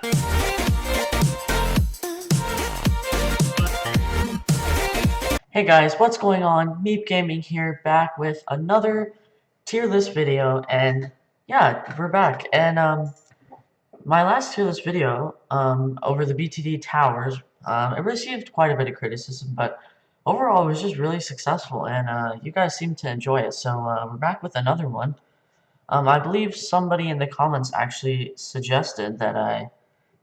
Hey guys, what's going on? Meep Gaming here, back with another tier list video, and yeah, we're back. And my last tier list video over the BTD towers, it received quite a bit of criticism, but overall it was just really successful, and you guys seem to enjoy it. So we're back with another one. I believe somebody in the comments actually suggested that I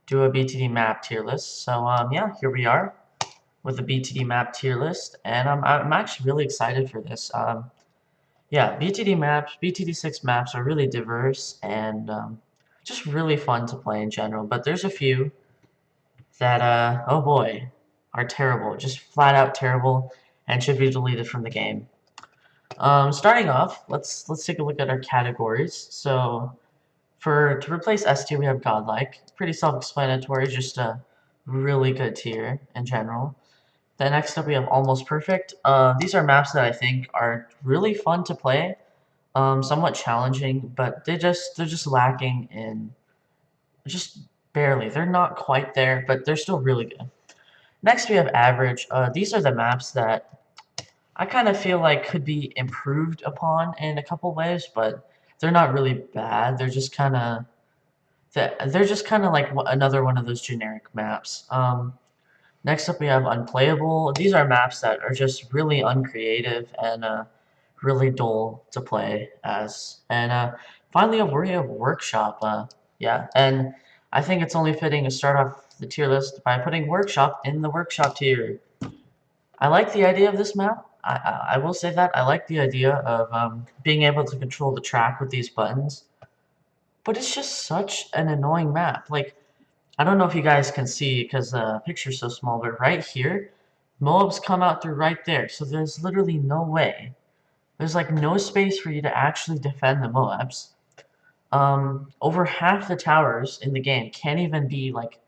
do a BTD map tier list. So yeah, here we are with the BTD map tier list, and I'm actually really excited for this. Yeah, BTD maps, BTD6 maps are really diverse and just really fun to play in general, but there's a few that, oh boy, are terrible, just flat out terrible, and should be deleted from the game. Starting off, let's take a look at our categories. So, to replace S tier, we have Godlike. Pretty self-explanatory, just a really good tier in general. Then next up we have Almost Perfect. These are maps that I think are really fun to play, somewhat challenging, but they're just lacking in just barely. They're not quite there, but they're still really good. Next we have Average. These are the maps that I kind of feel like could be improved upon in a couple ways, but they're not really bad. They're just kind of like another one of those generic maps. Next up we have Unplayable. These are maps that are just really uncreative and really dull to play as. And finally we have Workshop. Yeah, and I think it's only fitting to start off the tier list by putting Workshop in the Workshop tier. I like the idea of this map. I will say that. I like the idea of being able to control the track with these buttons. But it's just such an annoying map. Like, I don't know if you guys can see because the picture's so small, but right here, mobs come out through right there. So there's literally no way. There's like no space for you to actually defend the mobs. Over half the towers in the game can't even be like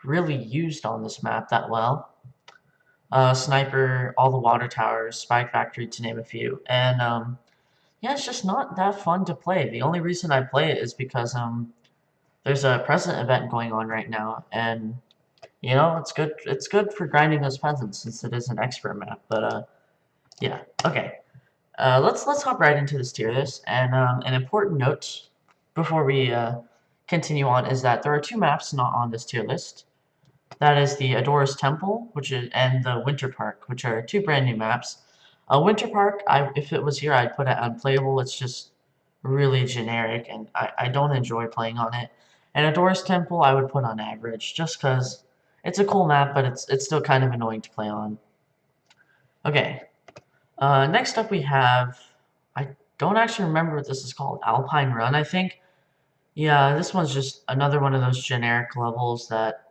really used on this map that well. Sniper, all the water towers, Spike Factory, to name a few. And yeah, it's just not that fun to play. The only reason I play it is because there's a present event going on right now, and you know it's good for grinding those peasants since it is an expert map. But yeah, okay. Let's hop right into this tier list. And an important note before we continue on is that there are two maps not on this tier list. That is the Adora's Temple, and the Winter Park, which are two brand new maps. Winter Park, if it was here, I'd put it unplayable. It's just really generic, and I don't enjoy playing on it. And Adora's Temple, I would put on average, just because it's a cool map, but it's still kind of annoying to play on. Okay, next up we have, I don't actually remember what this is called, Alpine Run, I think. Yeah, this one's just another one of those generic levels that,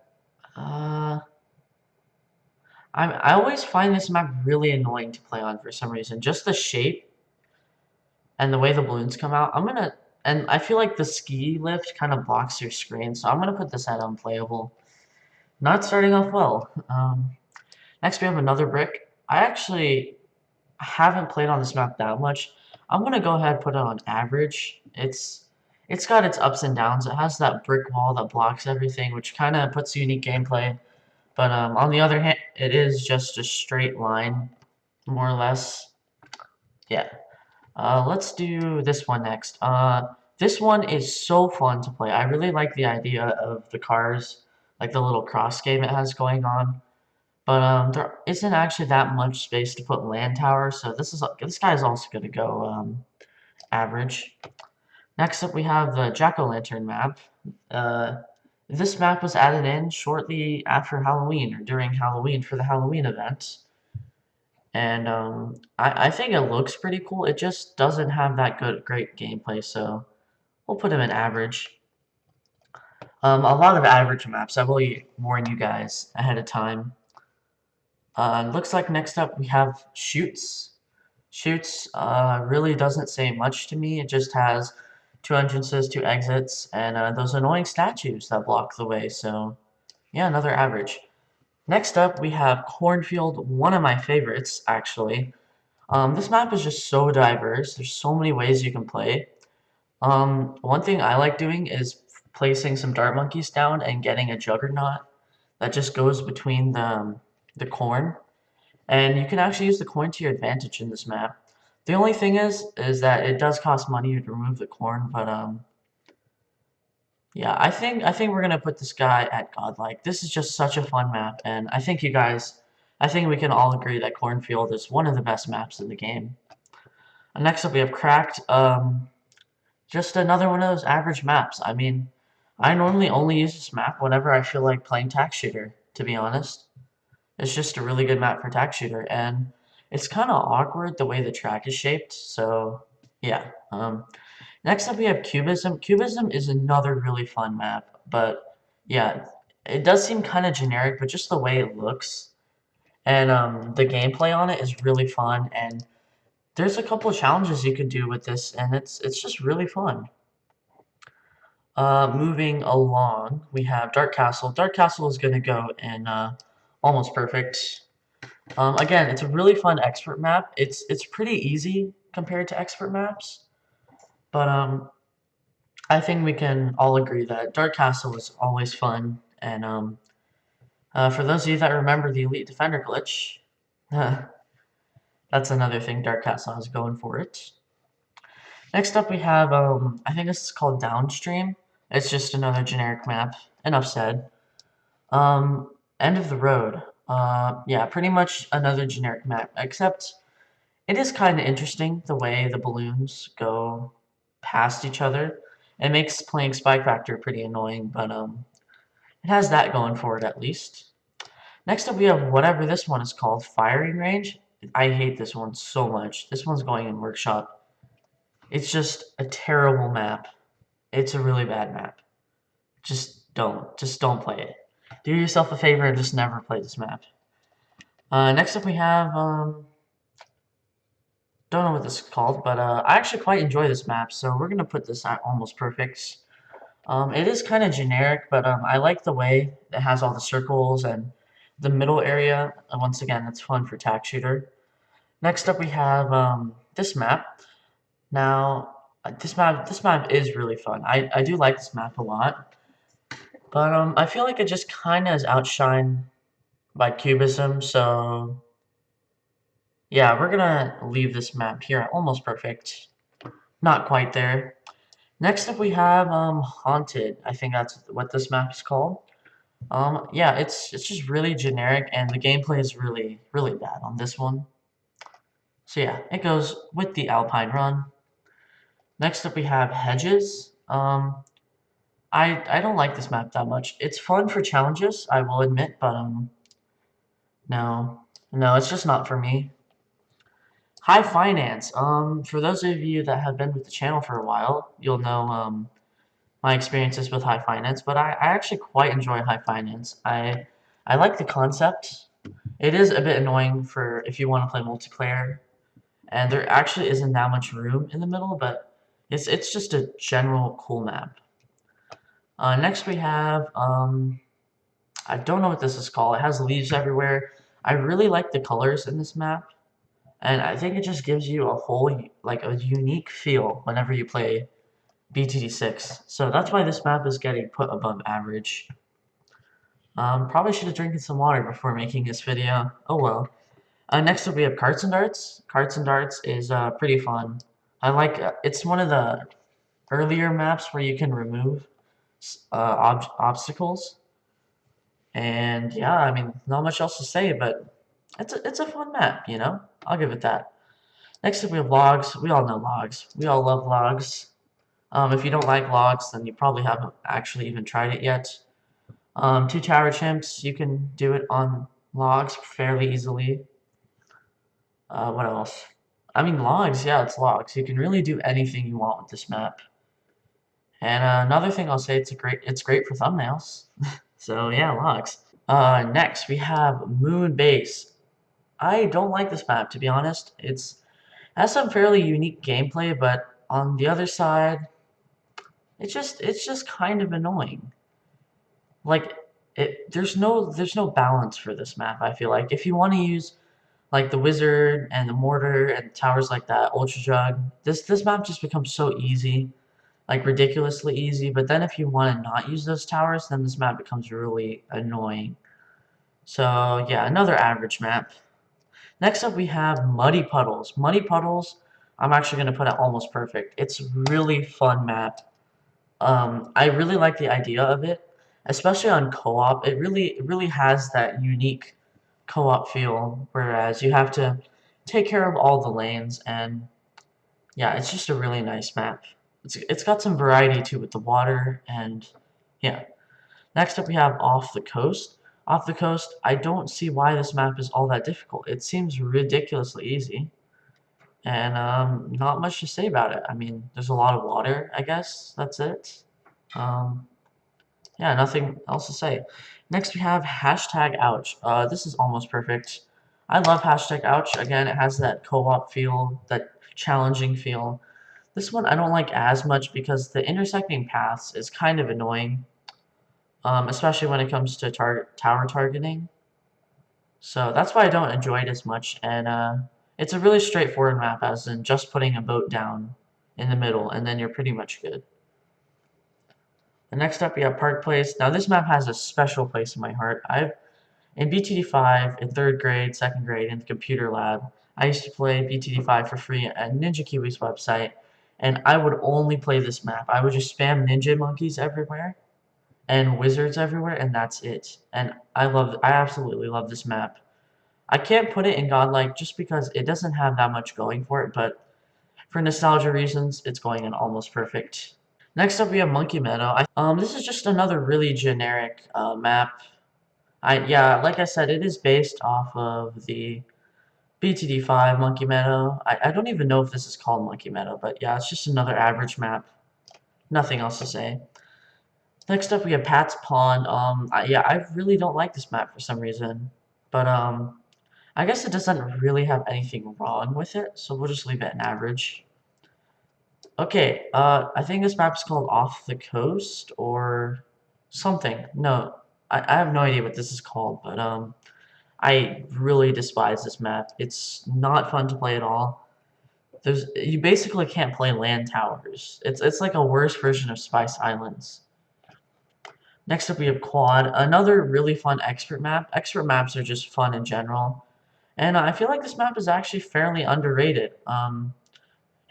I always find this map really annoying to play on for some reason. Just the shape and the way the balloons come out. And I feel like the ski lift kind of blocks your screen, so I'm gonna put this at unplayable. Not starting off well. Next we have another brick. I actually haven't played on this map that much. I'm gonna go ahead and put it on average. It's got its ups and downs. It has that brick wall that blocks everything, which kind of puts unique gameplay. But on the other hand, it is just a straight line, more or less. Yeah. Let's do this one next. This one is so fun to play. I really like the idea of the cars, like the little cross game it has going on. But there isn't actually that much space to put land towers, so this guy is also going to go average. Next up, we have the Jack-o'-lantern map. Uh, this map was added in shortly after Halloween, or during Halloween for the Halloween event. And I think it looks pretty cool. It just doesn't have that great gameplay, so we'll put him in average. A lot of average maps. I will warn you guys ahead of time. Looks like next up we have Shoots. Shoots really doesn't say much to me. It just has two entrances, two exits, and those annoying statues that block the way. So yeah, another average. Next up, we have Cornfield, one of my favorites, actually. This map is just so diverse. There's so many ways you can play. One thing I like doing is placing some dart monkeys down and getting a juggernaut that just goes between the corn. And you can actually use the corn to your advantage in this map. The only thing is that it does cost money to remove the corn, but yeah, I think we're gonna put this guy at godlike. This is just such a fun map, and I think we can all agree that Cornfield is one of the best maps in the game. Next up, we have Cracked. Just another one of those average maps. I mean, I normally only use this map whenever I feel like playing tax shooter, to be honest. It's just a really good map for tax shooter, and it's kind of awkward the way the track is shaped, so yeah. Next up we have Cubism. Cubism is another really fun map, but yeah, it does seem kind of generic, but just the way it looks and the gameplay on it is really fun, and there's a couple of challenges you could do with this, and it's just really fun. Moving along, we have Dark Castle. Dark Castle is going to go in almost perfect. Again, it's a really fun expert map. It's pretty easy compared to expert maps, but I think we can all agree that Dark Castle is always fun. And for those of you that remember the Elite Defender glitch, that's another thing Dark Castle has going for it. Next up, we have I think this is called Downstream. It's just another generic map. Enough said. End of the Road. Yeah, pretty much another generic map, except it is kind of interesting the way the balloons go past each other. It makes playing Spy Factor pretty annoying, but it has that going for it at least. Next up, we have whatever this one is called, Firing Range. I hate this one so much. This one's going in Workshop. It's just a terrible map. It's a really bad map. Just don't play it. Do yourself a favor and just never play this map. Next up we have, don't know what this is called, but I actually quite enjoy this map, so we're going to put this at almost perfect. It is kind of generic, but I like the way it has all the circles and the middle area. And once again, it's fun for tack shooter. Next up we have this map. Now, this map is really fun. I do like this map a lot, but I feel like it just kind of is outshined by Cubism, so yeah, we're gonna leave this map here at almost perfect. Not quite there. Next up we have Haunted. I think that's what this map is called. Yeah, it's just really generic, and the gameplay is really bad on this one. So yeah, it goes with the Alpine Run. Next up we have Hedges. I don't like this map that much. It's fun for challenges, I will admit, but no, it's just not for me. High Finance. For those of you that have been with the channel for a while, you'll know my experiences with High Finance, but I actually quite enjoy High Finance. I like the concept. It is a bit annoying for if you want to play multiplayer, and there actually isn't that much room in the middle, but it's just a general cool map. Next we have I don't know what this is called. It has leaves everywhere. I really like the colors in this map, and I think it just gives you a whole like a unique feel whenever you play BTD 6. So that's why this map is getting put above average. Probably should have drinking some water before making this video. Oh well. Next up we have Carts and Darts. Carts and Darts is pretty fun. I like it's one of the earlier maps where you can remove obstacles. And yeah, I mean, not much else to say, but it's a fun map, you know? I'll give it that. Next up we have Logs. We all know Logs. We all love Logs. If you don't like Logs, then you probably haven't actually even tried it yet. Two Tower Chimps, you can do it on Logs fairly easily. What else? I mean, Logs, yeah, it's Logs. You can really do anything you want with this map. And another thing I'll say, it's great for thumbnails. So yeah, Logs. Next we have Moonbase. I don't like this map, to be honest. It has some fairly unique gameplay, but on the other side, it's just kind of annoying. Like there's no balance for this map. I feel like if you want to use like the wizard and the mortar and towers like that, ultra jug, this map just becomes so easy. like ridiculously easy, but then if you want to not use those towers, then this map becomes really annoying. So yeah, another average map. Next up we have Muddy Puddles. Muddy Puddles, I'm actually going to put it almost perfect. It's a really fun map. I really like the idea of it, especially on co-op. It really has that unique co-op feel, whereas you have to take care of all the lanes, and yeah, it's just a really nice map. It's got some variety too with the water, and yeah. Next up we have Off the Coast. Off the Coast, I don't see why this map is all that difficult. It seems ridiculously easy, and not much to say about it. I mean, there's a lot of water, I guess. That's it. Um, yeah, nothing else to say. Next we have hashtag ouch. This is almost perfect. I love hashtag ouch. Again, it has that co-op feel, that challenging feel. This one I don't like as much because the intersecting paths is kind of annoying, especially when it comes to tower targeting. So that's why I don't enjoy it as much. And it's a really straightforward map, as in just putting a boat down in the middle, and then you're pretty much good. And next up, we have Park Place. Now, this map has a special place in my heart. In BTD 5, in 3rd grade, 2nd grade, in the computer lab, I used to play BTD 5 for free at Ninja Kiwi's website, and I would only play this map. I would just spam ninja monkeys everywhere and wizards everywhere, and that's it. And I absolutely love this map. I can't put it in Godlike just because it doesn't have that much going for it, but for nostalgia reasons, it's going in almost perfect. Next up, we have Monkey Meadow. This is just another really generic map. Yeah, like I said, it is based off of the BTD5 Monkey Meadow. I don't even know if this is called Monkey Meadow, but yeah, it's just another average map. Nothing else to say. Next up, we have Pat's Pond. Yeah, I really don't like this map for some reason, but I guess it doesn't really have anything wrong with it, so we'll just leave it an average. Okay, I think this map is called Off the Coast or something. No, I have no idea what this is called, but I really despise this map. It's not fun to play at all. You basically can't play land towers. It's like a worse version of Spice Islands. Next up we have Quad, another really fun expert map. Expert maps are just fun in general, and I feel like this map is actually fairly underrated.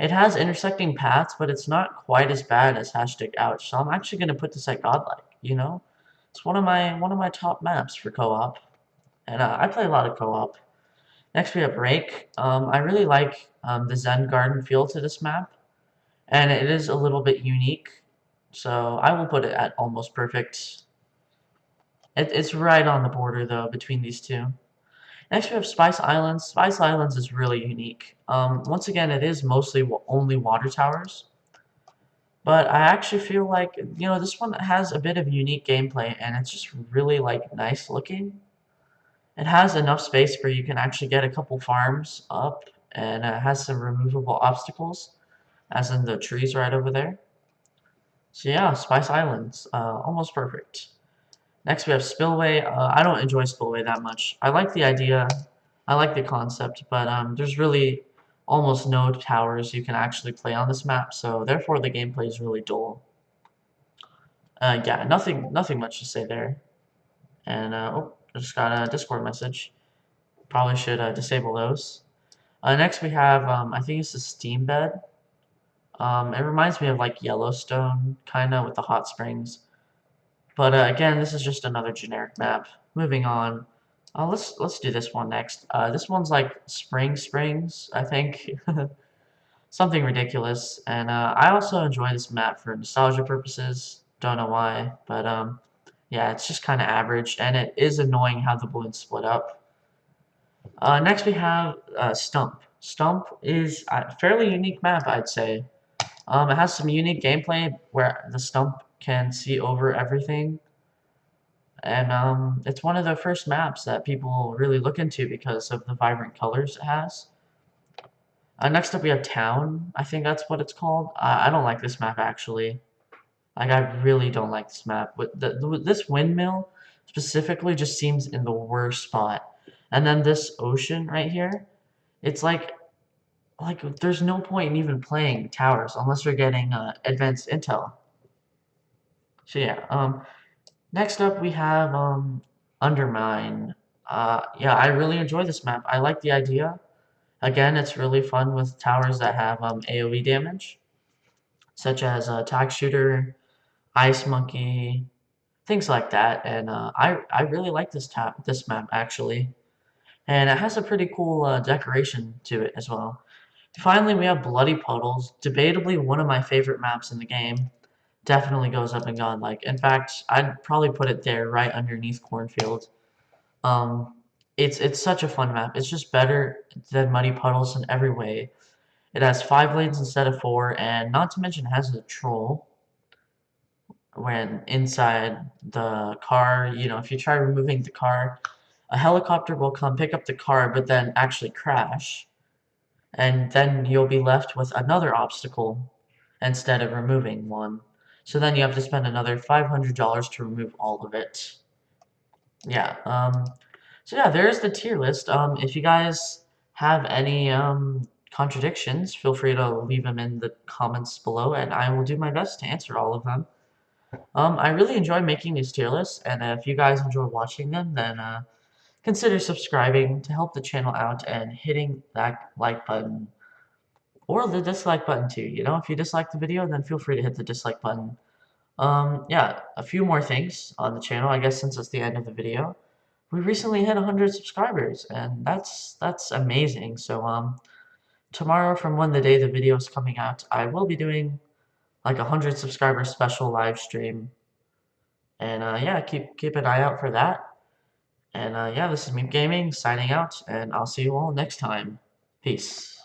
It has intersecting paths, but it's not quite as bad as hashtag ouch. So I'm actually gonna put this at godlike. You know, it's one of my top maps for co-op, and I play a lot of co-op. Next we have Rake. I really like the Zen Garden feel to this map, and it is a little bit unique. So I will put it at almost perfect. It's right on the border though between these two. Next we have Spice Islands. Spice Islands is really unique. Once again, it is mostly only water towers. But I actually feel like, this one has a bit of unique gameplay, and it's just really, like, nice looking. It has enough space where you can actually get a couple farms up, and it has some removable obstacles, as in the trees right over there. So yeah, Spice Islands, almost perfect. Next we have Spillway. I don't enjoy Spillway that much. I like the idea, I like the concept, but there's really almost no towers you can actually play on this map, so therefore the gameplay is really dull. Yeah, nothing much to say there. And oh, I just got a Discord message. Probably should disable those. Next we have I think it's the Steam Bed. It reminds me of like Yellowstone, kind of with the hot springs. But again, this is just another generic map. Moving on. Let's do this one next. This one's like Springs, I think. Something ridiculous. And I also enjoy this map for nostalgia purposes. Don't know why, but yeah, it's just kind of average, and it is annoying how the balloons split up. Next we have Stump. Stump is a fairly unique map, I'd say. It has some unique gameplay where the stump can see over everything, and it's one of the first maps that people really look into because of the vibrant colors it has. Next up we have Town. I think that's what it's called. I don't like this map actually. Like, I really don't like this map. But this windmill specifically just seems in the worst spot. And then this ocean right here, it's like like, there's no point in even playing towers unless you're getting advanced intel. So yeah, next up we have Undermine. Yeah, I really enjoy this map. I like the idea. Again, it's really fun with towers that have AoE damage, such as Tag Shooter, Ice Monkey, things like that. And I really like this map actually, and it has a pretty cool decoration to it as well. Finally, we have Bloody Puddles, debatably one of my favorite maps in the game. Definitely goes up in godlike. In fact, I'd probably put it there right underneath Cornfield. Um, it's such a fun map. It's just better than Muddy Puddles in every way. It has 5 lanes instead of 4, and not to mention it has a troll. When inside the car, you know, if you try removing the car, a helicopter will come pick up the car, but then actually crash, and then you'll be left with another obstacle instead of removing one. So then you have to spend another $500 to remove all of it. Yeah, so yeah, there's the tier list. If you guys have any contradictions, feel free to leave them in the comments below, and I will do my best to answer all of them. I really enjoy making these tier lists, and if you guys enjoy watching them, then consider subscribing to help the channel out and hitting that like button or the dislike button too. You know, if you dislike the video, then feel free to hit the dislike button. Yeah, a few more things on the channel, I guess, since it's the end of the video. We recently hit 100 subscribers, and that's amazing. So tomorrow, from when the day the video is coming out, I will be doing like a 100 subscriber special live stream, and yeah, keep an eye out for that. And yeah, this is Meme Gaming signing out, and I'll see you all next time. Peace.